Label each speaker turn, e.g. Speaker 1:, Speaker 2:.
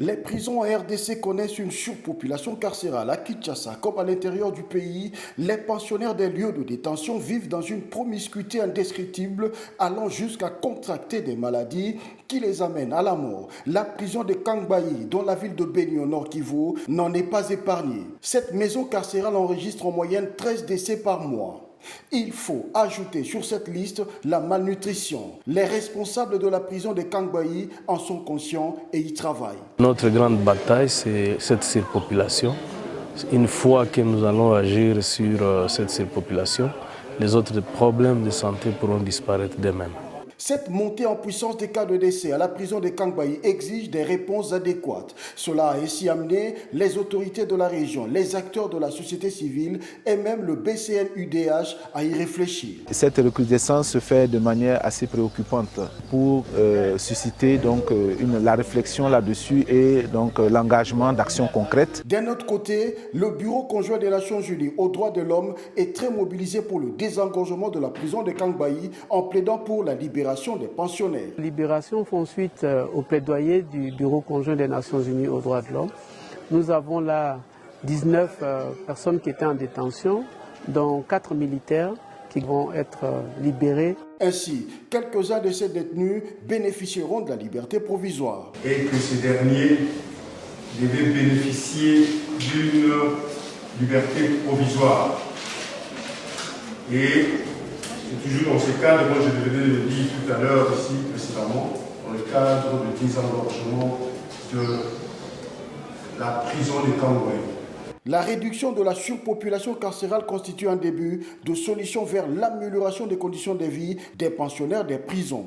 Speaker 1: Les prisons en RDC connaissent une surpopulation carcérale. À Kinshasa, comme à l'intérieur du pays, les pensionnaires des lieux de détention vivent dans une promiscuité indescriptible, allant jusqu'à contracter des maladies qui les amènent à la mort. La prison de Kangbayi, dont la ville de Beni au Nord Kivu, n'en est pas épargnée. Cette maison carcérale enregistre en moyenne 13 décès par mois. Il faut ajouter sur cette liste la malnutrition. Les responsables de la prison de Kangbayi en sont conscients et y travaillent.
Speaker 2: Notre grande bataille, c'est cette surpopulation. Une fois que nous allons agir sur cette surpopulation, les autres problèmes de santé pourront disparaître d'eux-mêmes.
Speaker 1: Cette montée en puissance des cas de décès à la prison de Kangbayi exige des réponses adéquates. Cela a ainsi amené les autorités de la région, les acteurs de la société civile et même le BCN-UDH à y réfléchir.
Speaker 3: Cette recrudescence se fait de manière assez préoccupante pour susciter donc la réflexion là-dessus et donc l'engagement d'actions concrètes.
Speaker 1: D'un autre côté, le Bureau conjoint des Nations Unies aux droits de l'homme est très mobilisé pour le désengorgement de la prison de Kangbayi en plaidant pour la libération des pensionnaires.
Speaker 4: Libération font suite au plaidoyer du Bureau conjoint des Nations Unies aux droits de l'homme. Nous avons là 19 personnes qui étaient en détention, dont 4 militaires qui vont être libérés.
Speaker 1: Ainsi, quelques-uns de ces détenus bénéficieront de la liberté provisoire.
Speaker 5: Et que ces derniers devaient bénéficier d'une liberté provisoire. Et c'est toujours dans ce cadre, moi je devais le dire tout à l'heure ici précédemment, dans le cadre du désengorgement de la prison de Kangbayi.
Speaker 1: La réduction de la surpopulation carcérale constitue un début de solution vers l'amélioration des conditions de vie des pensionnaires des prisons.